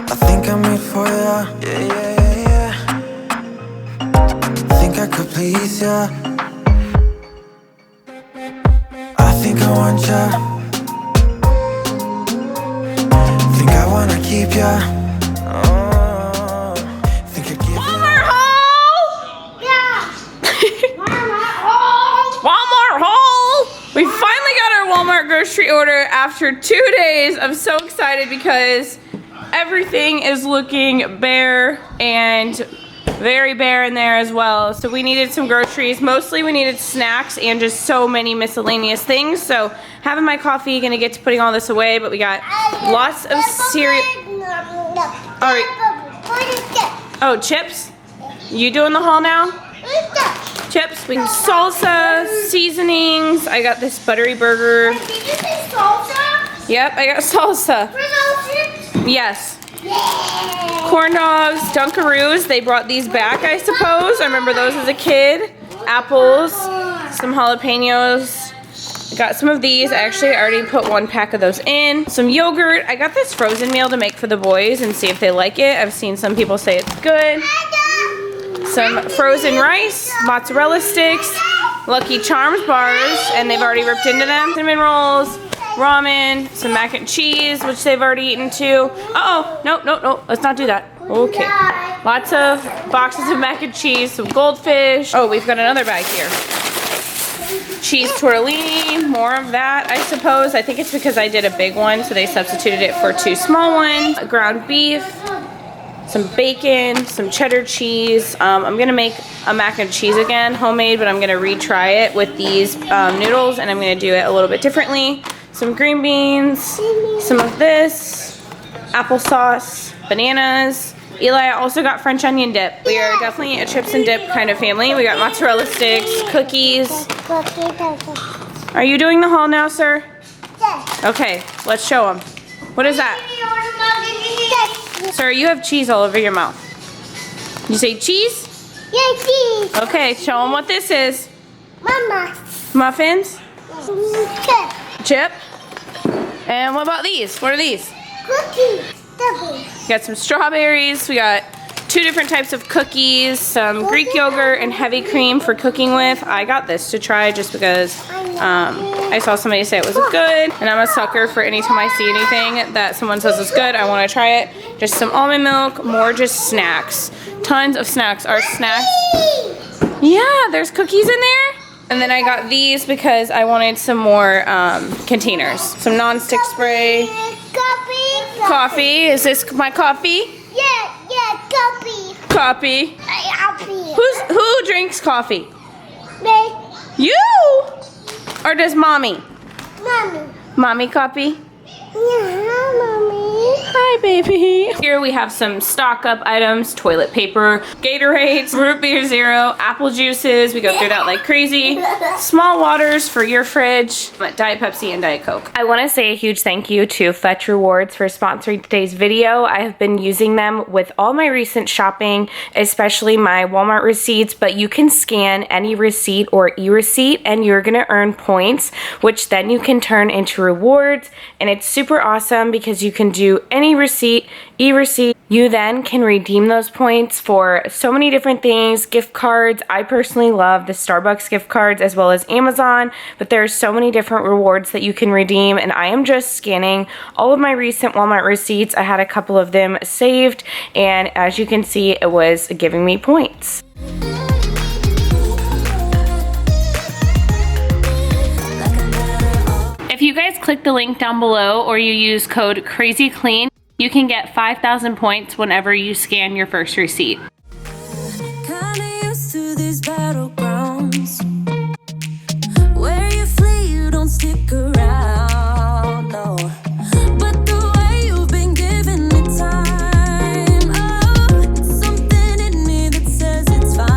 I think I'm made for ya. Yeah, yeah, yeah, yeah. I think I could please ya. I think I want ya. Think I wanna keep ya. Oh, think I give Walmart haul! Yeah. Walmart haul! We finally got our Walmart grocery order after 2 days. I'm so excited because everything is looking bare and very bare in there as well. So we needed some groceries. Mostly we needed snacks and just so many miscellaneous things. So having my coffee, gonna get to putting all this away, but we got lots of cereal. All right. Oh, chips? You doing the haul now? Chips, we salsa, seasonings. I got this buttery burger. Did you say salsa? Yep, I got salsa. For those chips? Yes. Yeah. Corn dogs, Dunkaroos. They brought these back, I suppose. I remember those as a kid. Apples, some jalapenos. I got some of these. Actually, I already put 1 pack of those in. Some yogurt. I got this frozen meal to make for the boys and see if they like it. I've seen some people say it's good. Some frozen rice, mozzarella sticks, Lucky Charms bars, and they've already ripped into them. Cinnamon rolls, ramen, some mac and cheese, which they've already eaten too. Uh-oh, no, let's not do that. Okay. Lots of boxes of mac and cheese, some goldfish. Oh, we've got another bag here. Cheese tortellini, more of that, I suppose. I think it's because I did a big one, so they substituted it for 2 small ones. Ground beef, some bacon, some cheddar cheese. I'm gonna make a mac and cheese again, homemade, but I'm gonna retry it with these noodles, and I'm gonna do it a little bit differently. Some green beans, some of this, applesauce, bananas. Eli also got French onion dip. We are definitely a chips and dip kind of family. We got mozzarella sticks, cookies. Are you doing the haul now, sir? Yes. Okay, let's show them. What is that? Sir, you have cheese all over your mouth. You say cheese? Yeah, cheese. Okay, show them what this is. Mama. Muffins? Chip. Chip? And what about these? What are these? Cookies. Double. We got some strawberries. We got 2 different types of cookies, some Greek yogurt and heavy cream for cooking with. I got this to try just because I saw somebody say it was good, and I'm a sucker for anytime I see anything that someone says is good, I want to try it. Just some almond milk, more just snacks. Tons of snacks. Our snacks. Yeah, there's cookies in there. And then I got these because I wanted some more containers. Some non-stick spray. Coffee. Is this my coffee? Yeah, coffee. Coffee. Coffee. Who drinks coffee? Me. You? Or does mommy? Mommy. Mommy coffee? Yeah, mommy. Hi, baby. Here we have some stock up items, toilet paper, Gatorades, root beer zero, apple juices. We go through that like crazy. Small waters for your fridge, Diet Pepsi and Diet Coke. I want to say a huge thank you to Fetch Rewards for sponsoring today's video. I have been using them with all my recent shopping, especially my Walmart receipts, but you can scan any receipt or e-receipt and you're gonna earn points, which then you can turn into rewards, and it's super awesome because you can do any receipt, e-receipt. You then can redeem those points for so many different things, gift cards. I personally love the Starbucks gift cards as well as Amazon, but there are so many different rewards that you can redeem, and I am just scanning all of my recent Walmart receipts. I had a couple of them saved, and as you can see, it was giving me points. If you guys click the link down below or you use code CrazyClean, you can get 5,000 points whenever you scan your first receipt. Kinda used to these battlegrounds where you flee, you don't stick around, no. But the way you've been giving me time, oh, it's something in me that says it's fine.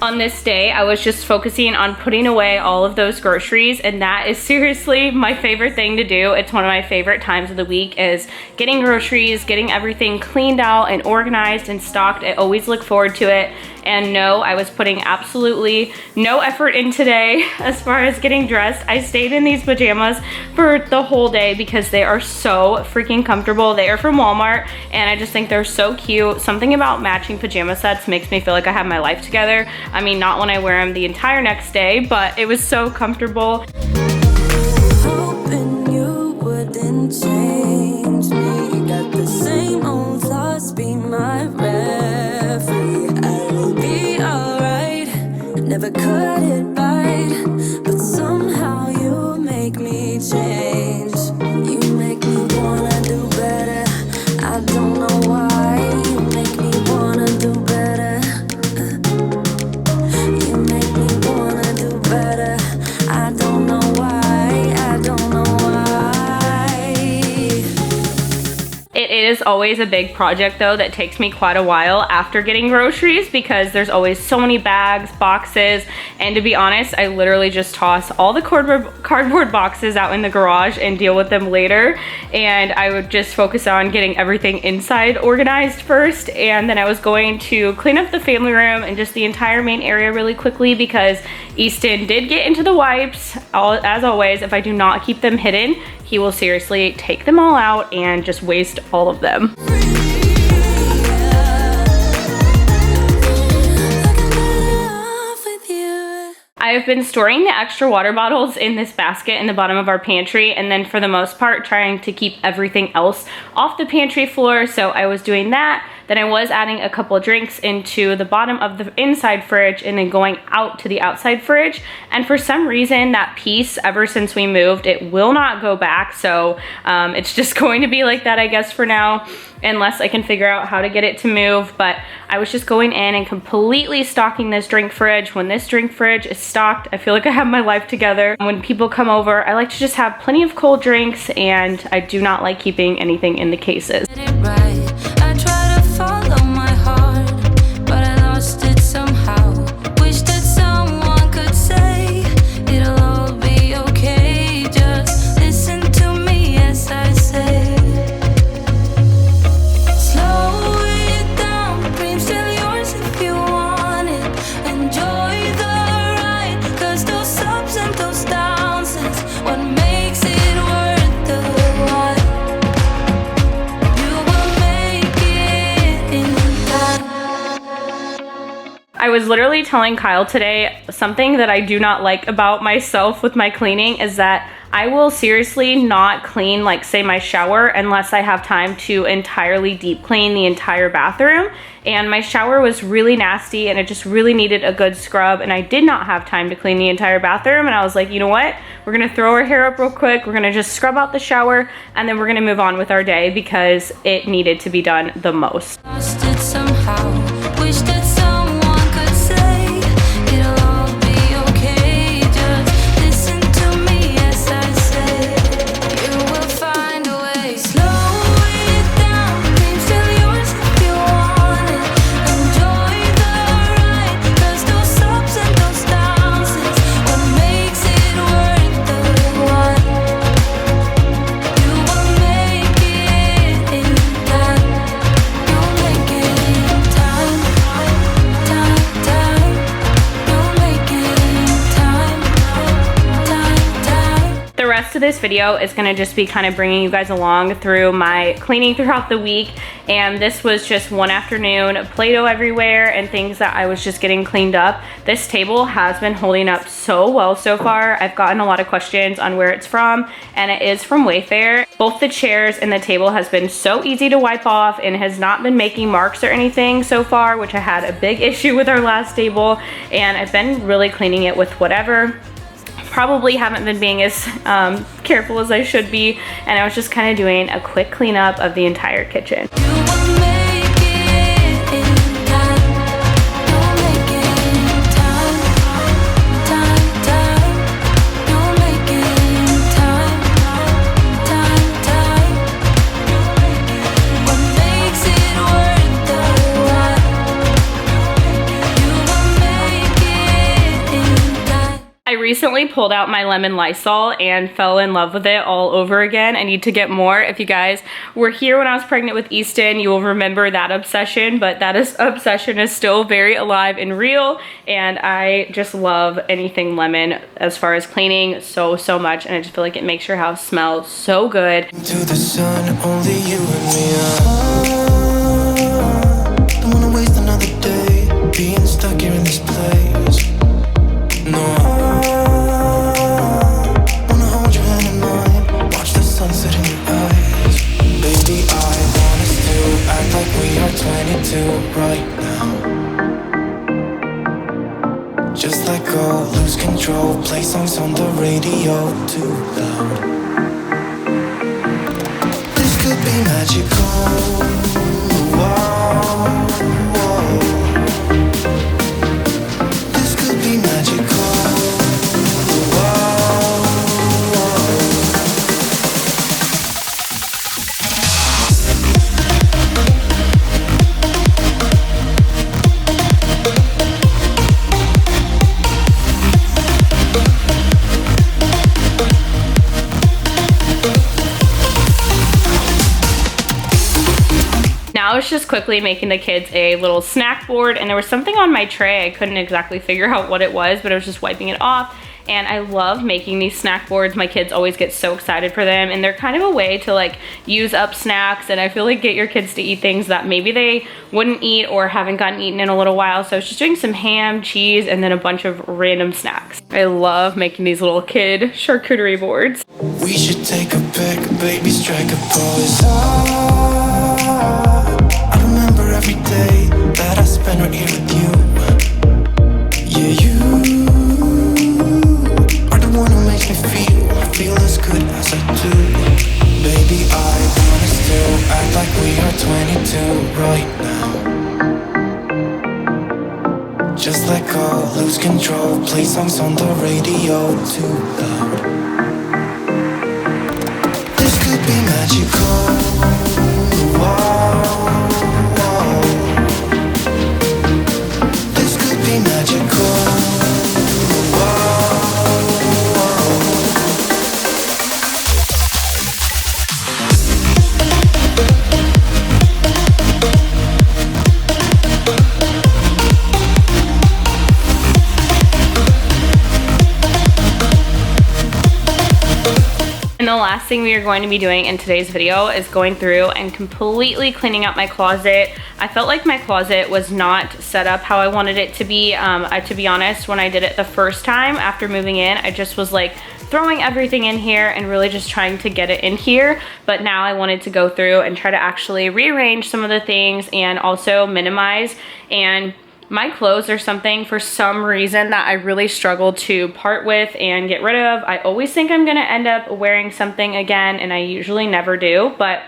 On this day, I was just focusing on putting away all of those groceries, and that is seriously my favorite thing to do. It's one of my favorite times of the week is getting groceries, getting everything cleaned out and organized and stocked. I always look forward to it. And no, I was putting absolutely no effort in today as far as getting dressed. I stayed in these pajamas for the whole day because they are so freaking comfortable. They are from Walmart and I just think they're so cute. Something about matching pajama sets makes me feel like I have my life together. I mean, not when I wear them the entire next day, but it was so comfortable. Hoping you wouldn't change me. Got the same old thoughts, be my referee. I will be alright. Never cut it right, but somehow you make me change. You make me wanna do better. I don't know why. You make me wanna do better. You make me wanna do better. I don't know why. I don't know why. It is always a big project though that takes me quite a while after getting groceries because there's always so many bags, boxes, and to be honest, I literally just toss all the cardboard boxes out in the garage and deal with them later. And I would just focus on getting everything inside organized first, and then I was going to clean up the family room and just the entire main area really quickly because Easton did get into the wipes. As always, if I do not keep them hidden, he will seriously take them all out and just waste all of them. I have been storing the extra water bottles in this basket in the bottom of our pantry, and then for the most part trying to keep everything else off the pantry floor. So I was doing that. Then I was adding a couple drinks into the bottom of the inside fridge and then going out to the outside fridge. And for some reason that piece, ever since we moved, it will not go back. So it's just going to be like that, I guess, for now, unless I can figure out how to get it to move. But I was just going in and completely stocking this drink fridge. When this drink fridge is stocked, I feel like I have my life together. When people come over, I like to just have plenty of cold drinks, and I do not like keeping anything in the cases. Follow my heart, but I lost it somehow. Wish that someone could say it'll all be okay. Just listen to me as I say. Slow it down, dreams still yours if you want it. Enjoy the ride, 'cause those ups and those downs is what makes it worth the while. I was literally telling Kyle today, something that I do not like about myself with my cleaning is that I will seriously not clean, like say my shower, unless I have time to entirely deep clean the entire bathroom. And my shower was really nasty and it just really needed a good scrub, and I did not have time to clean the entire bathroom. And I was like, you know what? We're gonna throw our hair up real quick. We're gonna just scrub out the shower and then we're gonna move on with our day because it needed to be done the most. Lost it somehow. Wish that someone could say it'll all be okay. Just listen to me as I say. You will find a way. Slow it down. Dreams still yours if you want it. Enjoy the ride, 'cause those ups and those downs is what makes it worth the while. You will make it in time. You'll make it in time. Time. You'll make it in time. Time. The rest of this video is gonna just be kind of bringing you guys along through my cleaning throughout the week. And this was just one afternoon, Play-Doh everywhere and things that I was just getting cleaned up. This table has been holding up so well so far. I've gotten a lot of questions on where it's from, and it is from Wayfair. Both the chairs and the table has been so easy to wipe off and has not been making marks or anything so far, which I had a big issue with our last table. And I've been really cleaning it with whatever. Probably haven't been being as careful as I should be, and I was just kind of doing a quick cleanup of the entire kitchen. You will make it in time. You'll make it in time. Time. You'll make it in time. Time. What makes it worth the while. You will make it in time. I recently recently pulled out my lemon Lysol and fell in love with it all over again. I need to get more. If you guys were here when I was pregnant with Easton, you will remember that obsession, but obsession is still very alive and real, and I just love anything lemon as far as cleaning so much, and I just feel like it makes your house smell so good. To the sun, only you and me. Don't wanna waste another day being stuck here in this place. No, wanna hold your hand in mine, watch the sunset in your eyes. Baby, I want us to act like we are 22 right now. Just let go, lose control, play songs on the radio too loud. This could be magical. Whoa, whoa. This could be magical. Whoa, whoa. Now I was just quickly making the kids a little snack board, and there was something on my tray. I couldn't exactly figure out what it was, but I was just wiping it off. And I love making these snack boards. My kids always get so excited for them, and they're kind of a way to like use up snacks, and I feel like get your kids to eat things that maybe they wouldn't eat or haven't gotten eaten in a little while. So I was just doing some ham, cheese, and then a bunch of random snacks. I love making these little kid charcuterie boards. We should take a pic, baby, strike a pose. I remember every day that I spent right here with you. Yeah, you are the one who makes me feel as good as I do. Baby, I want us to act like we are 22 right now. Just let go, lose control, play songs on the radio too loud. This could be magical. Whoa, whoa. This could be magical. Whoa, whoa. And the last thing we are going to be doing in today's video is going through and completely cleaning up my closet. I felt like my closet was not set up how I wanted it to be. To be honest, when I did it the first time after moving in, I just was like throwing everything in here and really just trying to get it in here. But now I wanted to go through and try to actually rearrange some of the things and also minimize. And my clothes are something for some reason that I really struggle to part with and get rid of. I always think I'm gonna end up wearing something again, and I usually never do, but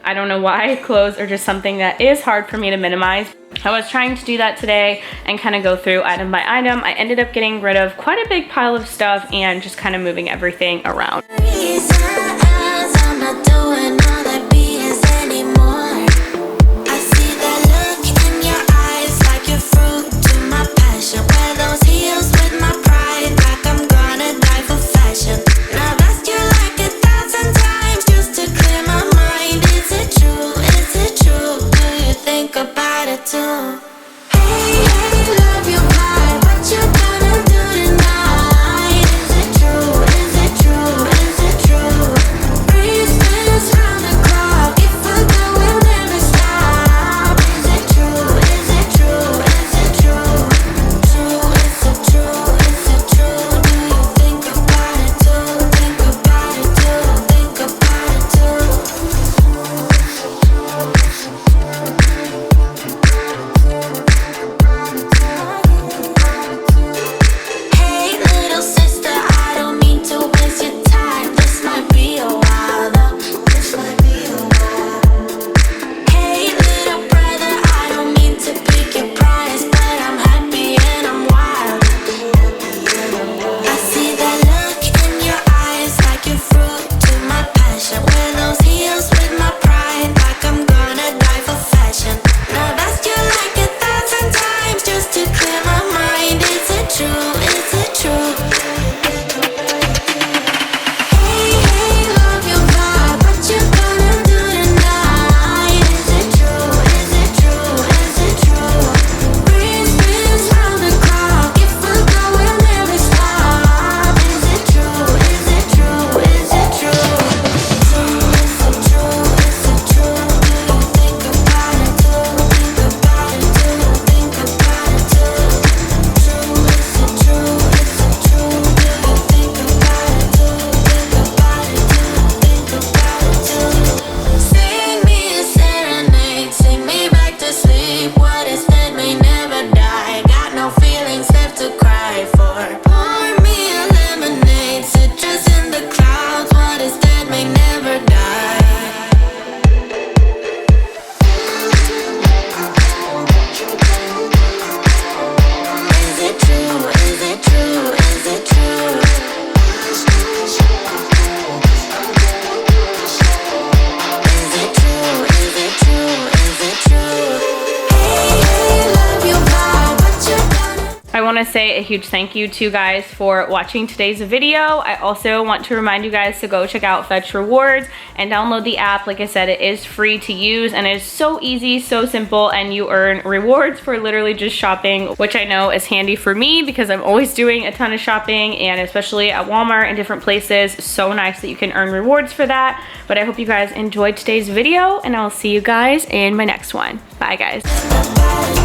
I don't know why. Clothes are just something that is hard for me to minimize. I was trying to do that today and kind of go through item by item. I ended up getting rid of quite a big pile of stuff and just kind of moving everything around. want to say a huge thank you to you guys for watching today's video. I also want to remind you guys to go check out Fetch Rewards and download the app. Like I said, it is free to use and it is so easy, so simple, and you earn rewards for literally just shopping, which I know is handy for me because I'm always doing a ton of shopping, and especially at Walmart and different places. So nice that you can earn rewards for that. But I hope you guys enjoyed today's video, and I'll see you guys in my next one. Bye guys.